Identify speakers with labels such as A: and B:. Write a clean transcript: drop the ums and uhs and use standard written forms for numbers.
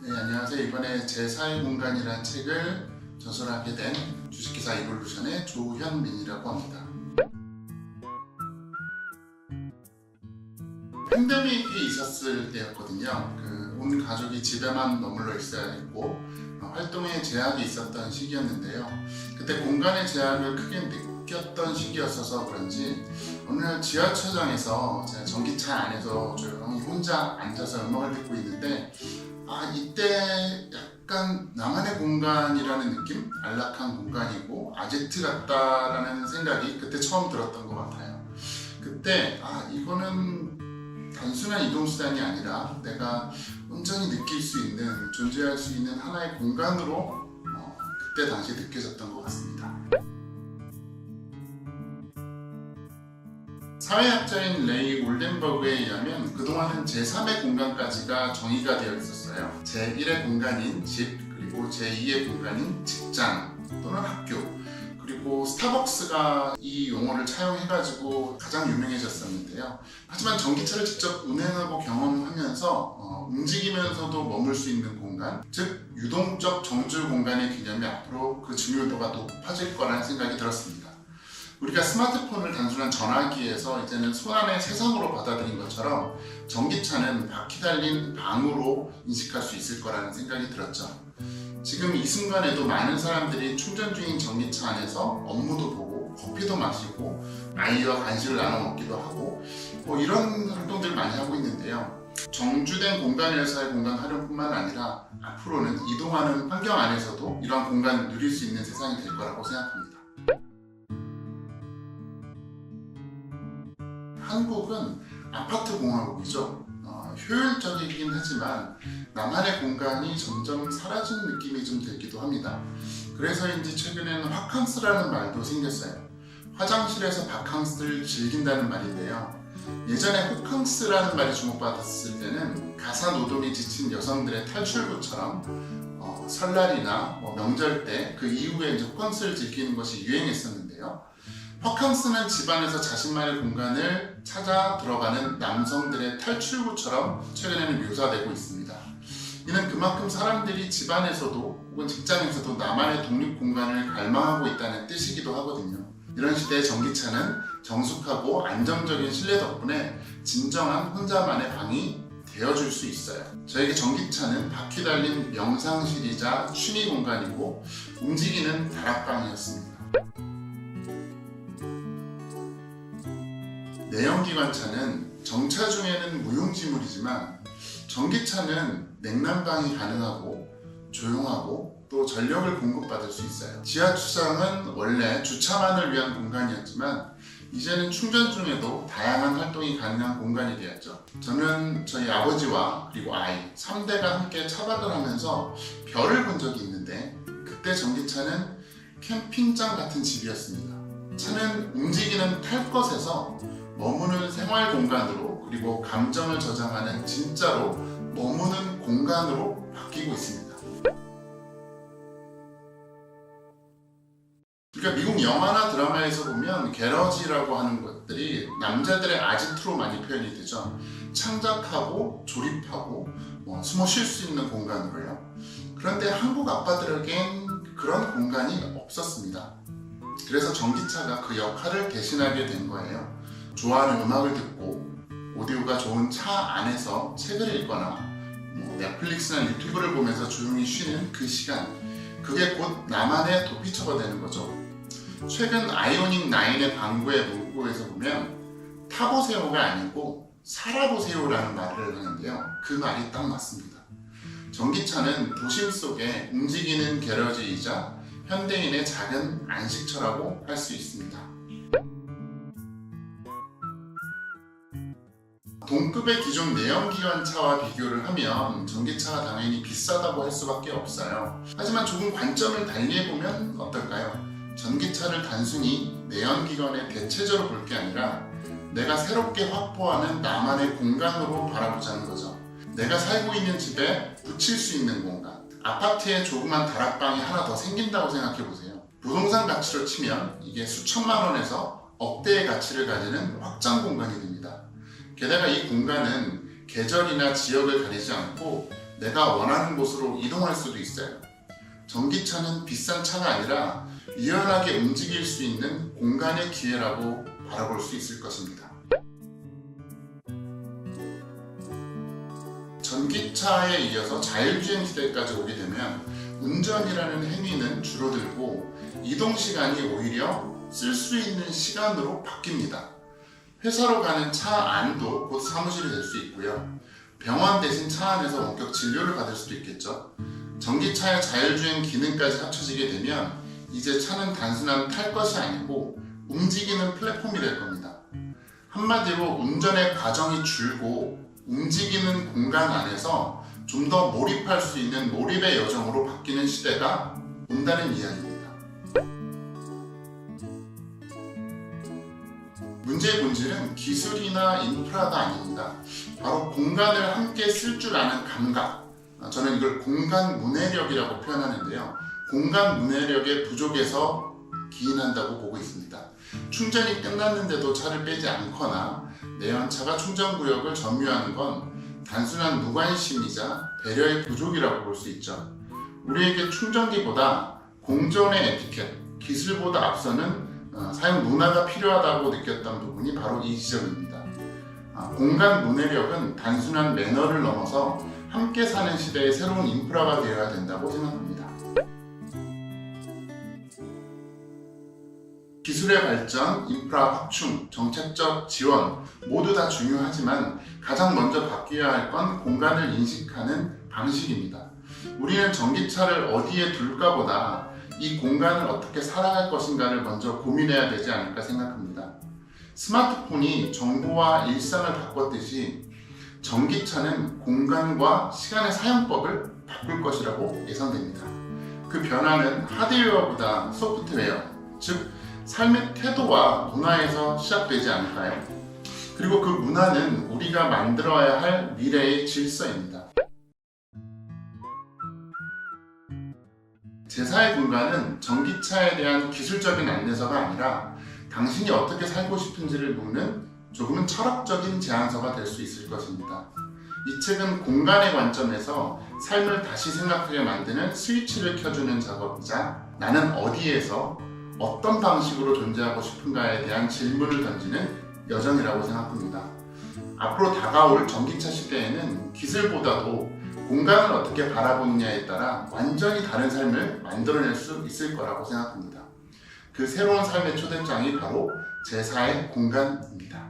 A: 네, 안녕하세요. 이번에 제4의 공간이라는 책을 저술하게 된 주식기사 이볼루션의 조현민이라고 합니다. 팬데믹이 있었을 때였거든요. 온 가족이 집에만 머물러 있어야 했고 활동에 제약이 있었던 시기였는데요. 그때 공간의 제약을 크게 느꼈던 시기였어서 그런지 어느 날 지하철장에서 제가 전기차 안에서 조용히 혼자 앉아서 음악을 듣고 있는데 이때 약간 나만의 공간이라는 느낌? 안락한 공간이고 아지트 같다라는 생각이 그때 처음 들었던 것 같아요. 그때 이거는 단순한 이동수단이 아니라 내가 온전히 느낄 수 있는, 존재할 수 있는 하나의 공간으로 그때 당시 느껴졌던 것 같습니다. 사회학자인 레이 올덴버그에 의하면 그동안은 제3의 공간까지가 정의가 되어 있었어요. 제1의 공간인 집, 그리고 제2의 공간인 직장 또는 학교, 그리고 스타벅스가 이 용어를 차용해가지고 가장 유명해졌었는데요. 하지만 전기차를 직접 운행하고 경험하면서 움직이면서도 머물 수 있는 공간, 즉 유동적 정주 공간의 개념이 앞으로 그 중요도가 높아질 거라는 생각이 들었습니다. 우리가 스마트폰을 단순한 전화기에서 이제는 손안의 세상으로 받아들인 것처럼 전기차는 바퀴 달린 방으로 인식할 수 있을 거라는 생각이 들었죠. 지금 이 순간에도 많은 사람들이 충전 중인 전기차 안에서 업무도 보고 커피도 마시고 아이와 간식을 나눠 먹기도 하고 이런 활동들 많이 하고 있는데요. 정주된 공간에서의 공간 활용뿐만 아니라 앞으로는 이동하는 환경 안에서도 이러한 공간을 누릴 수 있는 세상이 될 거라고 생각합니다. 한국은 아파트 공화국이죠. 효율적이긴 하지만 나만의 공간이 점점 사라지는 느낌이 좀 들기도 합니다. 그래서인지 최근에는 화캉스라는 말도 생겼어요. 화장실에서 바캉스를 즐긴다는 말인데요. 예전에 호캉스라는 말이 주목받았을 때는 가사 노동에 지친 여성들의 탈출구처럼 설날이나 명절 때 그 이후에 이제 호캉스를 즐기는 것이 유행했었는데요. 화캉스는 집안에서 자신만의 공간을 찾아 들어가는 남성들의 탈출구처럼 최근에는 묘사되고 있습니다. 이는 그만큼 사람들이 집안에서도 혹은 직장에서도 나만의 독립 공간을 갈망하고 있다는 뜻이기도 하거든요. 이런 시대에 전기차는 정숙하고 안정적인 실내 덕분에 진정한 혼자만의 방이 되어줄 수 있어요. 저에게 전기차는 바퀴 달린 명상실이자 취미 공간이고 움직이는 다락방이었습니다. 내연기관차는 정차 중에는 무용지물이지만 전기차는 냉난방이 가능하고 조용하고 또 전력을 공급받을 수 있어요. 지하주차장은 원래 주차만을 위한 공간이었지만 이제는 충전 중에도 다양한 활동이 가능한 공간이 되었죠. 저는 저희 아버지와 그리고 아이 3대가 함께 차박을 하면서 별을 본 적이 있는데 그때 전기차는 캠핑장 같은 집이었습니다. 차는 움직이는 탈 것에서 머무는 생활 공간으로 그리고 감정을 저장하는 진짜로 머무는 공간으로 바뀌고 있습니다. 그러니까 미국 영화나 드라마에서 보면 게러지라고 하는 것들이 남자들의 아지트로 많이 표현이 되죠. 창작하고 조립하고 숨어 쉴 수 있는 공간으로요. 그런데 한국 아빠들에겐 그런 공간이 없었습니다. 그래서 전기차가 그 역할을 대신하게 된 거예요. 좋아하는 음악을 듣고 오디오가 좋은 차 안에서 책을 읽거나 넷플릭스나 유튜브를 보면서 조용히 쉬는 그 시간, 그게 곧 나만의 도피처가 되는 거죠. 최근 아이오닉 9의 광고의 문구에서 보면 타보세요가 아니고 살아보세요라는 말을 하는데요. 그 말이 딱 맞습니다. 전기차는 도심 속에 움직이는 게러지이자 현대인의 작은 안식처라고 할 수 있습니다. 동급의 기존 내연기관차와 비교를 하면 전기차가 당연히 비싸다고 할 수밖에 없어요. 하지만 조금 관점을 달리해보면 어떨까요? 전기차를 단순히 내연기관의 대체제로 볼 게 아니라 내가 새롭게 확보하는 나만의 공간으로 바라보자는 거죠. 내가 살고 있는 집에 붙일 수 있는 공간, 아파트에 조그만 다락방이 하나 더 생긴다고 생각해보세요. 부동산 가치로 치면 이게 수천만 원에서 억대의 가치를 가지는 확장 공간이 됩니다. 게다가 이 공간은 계절이나 지역을 가리지 않고 내가 원하는 곳으로 이동할 수도 있어요. 전기차는 비싼 차가 아니라 유연하게 움직일 수 있는 공간의 기회라고 바라볼 수 있을 것입니다. 전기차에 이어서 자율주행 시대까지 오게 되면 운전이라는 행위는 줄어들고 이동 시간이 오히려 쓸 수 있는 시간으로 바뀝니다. 회사로 가는 차 안도 곧 사무실이 될 수 있고요. 병원 대신 차 안에서 원격 진료를 받을 수도 있겠죠. 전기차의 자율주행 기능까지 합쳐지게 되면 이제 차는 단순한 탈 것이 아니고 움직이는 플랫폼이 될 겁니다. 한마디로 운전의 과정이 줄고 움직이는 공간 안에서 좀 더 몰입할 수 있는 몰입의 여정으로 바뀌는 시대가 온다는 이야기입니다. 문제의 본질은 기술이나 인프라가 아닙니다. 바로 공간을 함께 쓸 줄 아는 감각. 저는 이걸 공간 문해력이라고 표현하는데요. 공간 문해력의 부족에서 기인한다고 보고 있습니다. 충전이 끝났는데도 차를 빼지 않거나 내연차가 충전 구역을 점유하는 건 단순한 무관심이자 배려의 부족이라고 볼 수 있죠. 우리에게 충전기보다 공존의 에티켓, 기술보다 앞서는 사용 문화가 필요하다고 느꼈던 부분이 바로 이 지점입니다. 공간 문해력은 단순한 매너를 넘어서 함께 사는 시대의 새로운 인프라가 되어야 된다고 생각합니다. 기술의 발전, 인프라 확충, 정책적 지원 모두 다 중요하지만 가장 먼저 바뀌어야 할 건 공간을 인식하는 방식입니다. 우리는 전기차를 어디에 둘까보다 이 공간을 어떻게 살아갈 것인가를 먼저 고민해야 되지 않을까 생각합니다. 스마트폰이 정보와 일상을 바꿨듯이 전기차는 공간과 시간의 사용법을 바꿀 것이라고 예상됩니다. 그 변화는 하드웨어보다 소프트웨어, 즉 삶의 태도와 문화에서 시작되지 않을까요? 그리고 그 문화는 우리가 만들어야 할 미래의 질서입니다. 제4의 공간은 전기차에 대한 기술적인 안내서가 아니라 당신이 어떻게 살고 싶은지를 묻는 조금은 철학적인 제안서가 될 수 있을 것입니다. 이 책은 공간의 관점에서 삶을 다시 생각하게 만드는 스위치를 켜주는 작업이자 나는 어디에서 어떤 방식으로 존재하고 싶은가에 대한 질문을 던지는 여정이라고 생각합니다. 앞으로 다가올 전기차 시대에는 기술보다도 공간을 어떻게 바라보느냐에 따라 완전히 다른 삶을 만들어낼 수 있을 거라고 생각합니다. 그 새로운 삶의 초대장이 바로 제4의 공간입니다.